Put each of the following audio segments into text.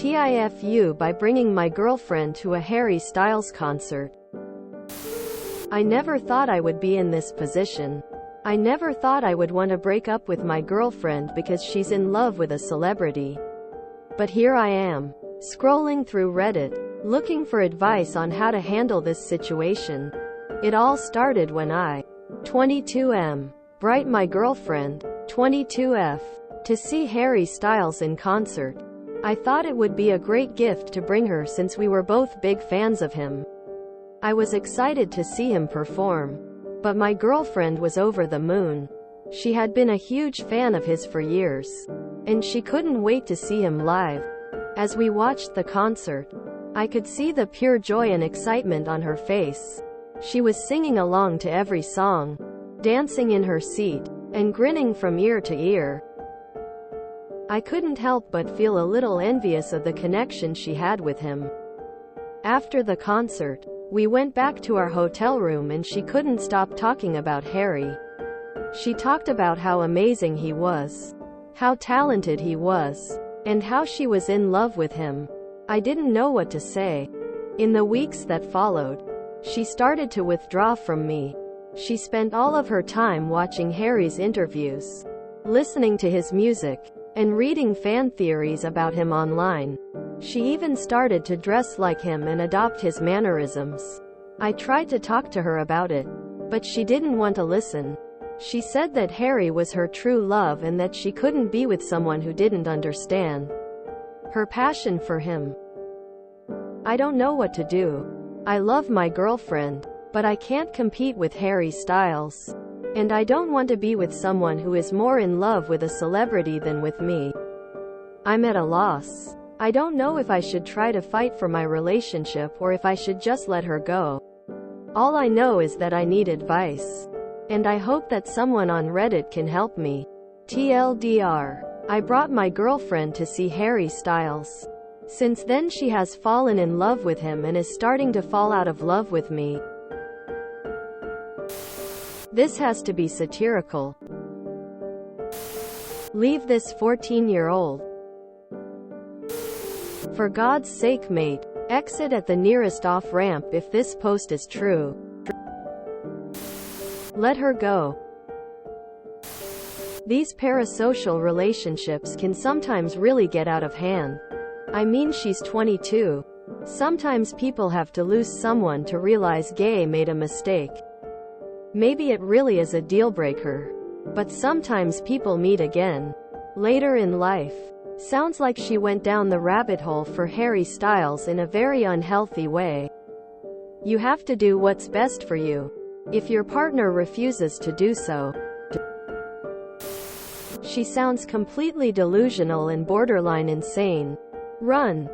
TIFU by bringing my girlfriend to a Harry Styles concert. I never thought I would be in this position. I never thought I would want to break up with my girlfriend because she's in love with a celebrity. But here I am, scrolling through Reddit, looking for advice on how to handle this situation. It all started when I, 22M, bright my girlfriend, 22F, to see Harry Styles in concert. I thought it would be a great gift to bring her since we were both big fans of him. I was excited to see him perform. But my girlfriend was over the moon. She had been a huge fan of his for years. And she couldn't wait to see him live. As we watched the concert, I could see the pure joy and excitement on her face. She was singing along to every song, dancing in her seat, and grinning from ear to ear. I couldn't help but feel a little envious of the connection she had with him. After the concert, we went back to our hotel room and she couldn't stop talking about Harry. She talked about how amazing he was, how talented he was, and how she was in love with him. I didn't know what to say. In the weeks that followed, she started to withdraw from me. She spent all of her time watching Harry's interviews, listening to his music, and reading fan theories about him online. She even started to dress like him and adopt his mannerisms. I tried to talk to her about it, but she didn't want to listen. She said that Harry was her true love and that she couldn't be with someone who didn't understand her passion for him. I don't know what to do. I love my girlfriend, but I can't compete with Harry Styles. And I don't want to be with someone who is more in love with a celebrity than with me. I'm at a loss. I don't know if I should try to fight for my relationship or if I should just let her go. All I know is that I need advice. And I hope that someone on Reddit can help me. TLDR. I brought my girlfriend to see Harry Styles. Since then she has fallen in love with him and is starting to fall out of love with me. This has to be satirical. Leave this 14-year-old. For God's sake, mate, exit at the nearest off-ramp if this post is true. Let her go. These parasocial relationships can sometimes really get out of hand. I mean, she's 22. Sometimes people have to lose someone to realize gay made a mistake. Maybe it really is a deal breaker. But sometimes people meet again later in life. Sounds like she went down the rabbit hole for Harry Styles in a very unhealthy way. You have to do what's best for you. If your partner refuses to do so, she sounds completely delusional and borderline insane. Run.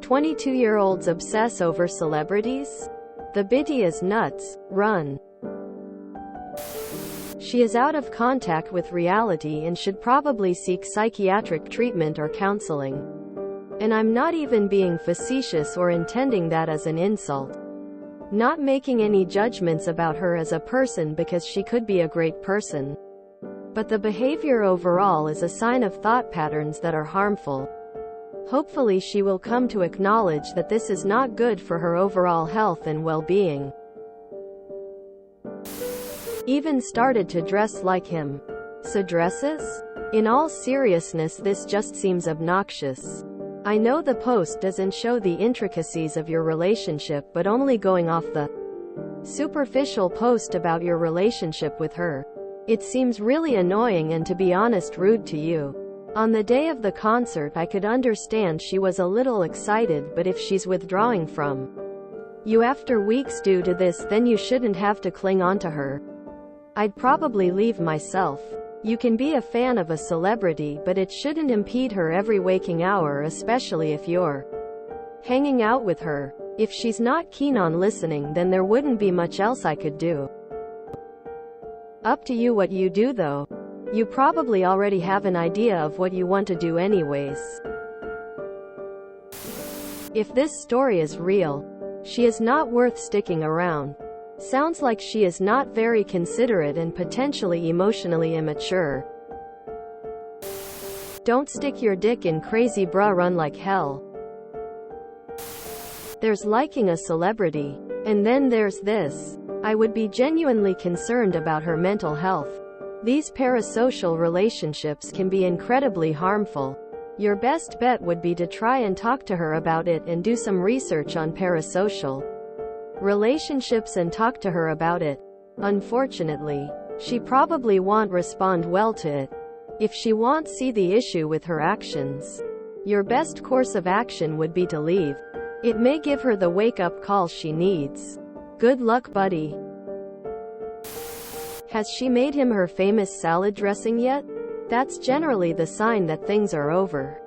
22-year-olds obsess over celebrities? The bitty is nuts. Run. She is out of contact with reality and should probably seek psychiatric treatment or counseling. And I'm not even being facetious or intending that as an insult. Not making any judgments about her as a person because she could be a great person. But the behavior overall is a sign of thought patterns that are harmful. Hopefully she will come to acknowledge that this is not good for her overall health and well-being. Even started to dress like him. So dresses? In all seriousness, this just seems obnoxious. I know the post doesn't show the intricacies of your relationship, but only going off the superficial post about your relationship with her, it seems really annoying and, to be honest, rude to you. On the day of the concert I could understand she was a little excited, but if she's withdrawing from you after weeks due to this, then you shouldn't have to cling on to her. I'd probably leave myself. You can be a fan of a celebrity, but it shouldn't impede her every waking hour, especially if you're hanging out with her. If she's not keen on listening, then there wouldn't be much else I could do. Up to you what you do though. You probably already have an idea of what you want to do anyways. If this story is real, she is not worth sticking around. Sounds like she is not very considerate and potentially emotionally immature. Don't stick your dick in crazy bruh, run like hell. There's liking a celebrity. And then there's this. I would be genuinely concerned about her mental health. These parasocial relationships can be incredibly harmful. Your best bet would be to try and talk to her about it and do some research on parasocial relationships and talk to her about it. Unfortunately, she probably won't respond well to it. If she won't see the issue with her actions, your best course of action would be to leave. It may give her the wake-up call she needs. Good luck, buddy. Has she made him her famous salad dressing yet? That's generally the sign that things are over.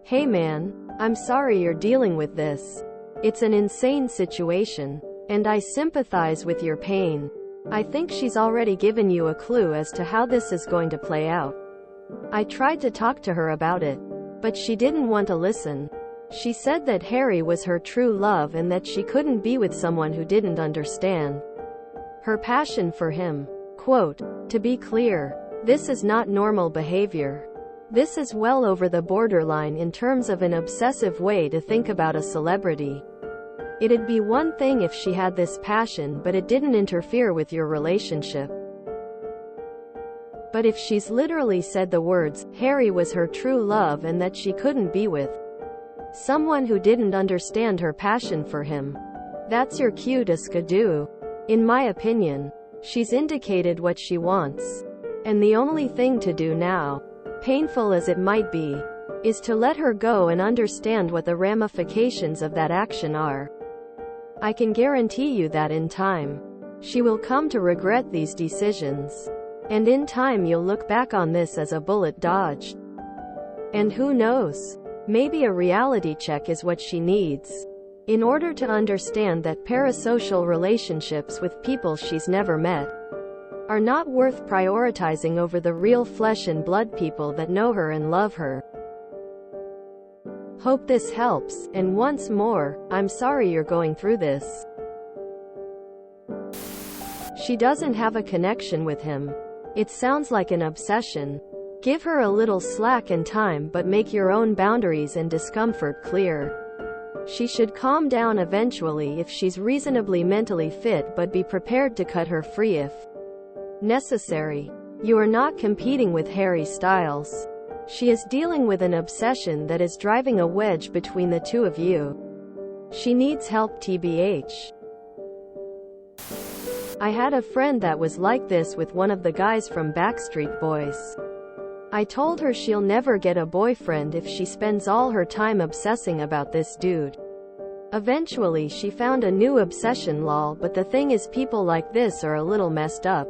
Hey man, I'm sorry you're dealing with this. It's an insane situation, and I sympathize with your pain. I think she's already given you a clue as to how this is going to play out. I tried to talk to her about it, but she didn't want to listen. She said that Harry was her true love and that she couldn't be with someone who didn't understand her passion for him. Quote, to be clear, this is not normal behavior. This is well over the borderline in terms of an obsessive way to think about a celebrity. It'd be one thing if she had this passion but it didn't interfere with your relationship. But if she's literally said the words, Harry was her true love and that she couldn't be with someone who didn't understand her passion for him, that's your cue to skidoo. In my opinion, she's indicated what she wants. And the only thing to do now, painful as it might be, is to let her go and understand what the ramifications of that action are. I can guarantee you that in time, she will come to regret these decisions. And in time you'll look back on this as a bullet dodged. And who knows? Maybe a reality check is what she needs, in order to understand that parasocial relationships with people she's never met are not worth prioritizing over the real flesh and blood people that know her and love her. Hope this helps, and once more, I'm sorry you're going through this. She doesn't have a connection with him. It sounds like an obsession. Give her a little slack and time, but make your own boundaries and discomfort clear. She should calm down eventually if she's reasonably mentally fit, but be prepared to cut her free if necessary. You are not competing with Harry Styles. She is dealing with an obsession that is driving a wedge between the two of you. She needs help, TBH. I had a friend that was like this with one of the guys from Backstreet Boys. I told her she'll never get a boyfriend if she spends all her time obsessing about this dude. Eventually she found a new obsession, lol, but the thing is people like this are a little messed up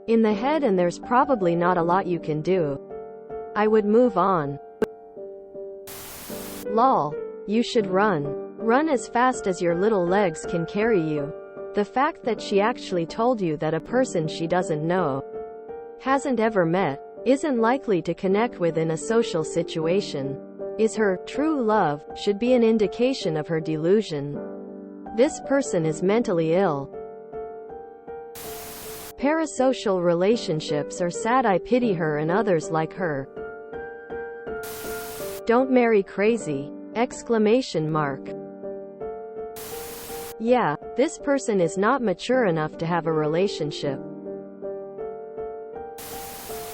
in the head and there's probably not a lot you can do. I would move on. Lol. You should run. Run as fast as your little legs can carry you. The fact that she actually told you that a person she doesn't know, hasn't ever met, isn't likely to connect with in a social situation, is her true love, should be an indication of her delusion. This person is mentally ill. Parasocial relationships are sad. I pity her and others like her. Don't marry crazy! Exclamation mark. Yeah, this person is not mature enough to have a relationship.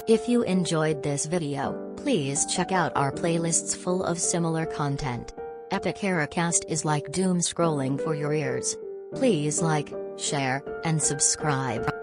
If you enjoyed this video, please check out our playlists full of similar content. Epic Haracast is like doom scrolling for your ears. Please like, share, and subscribe.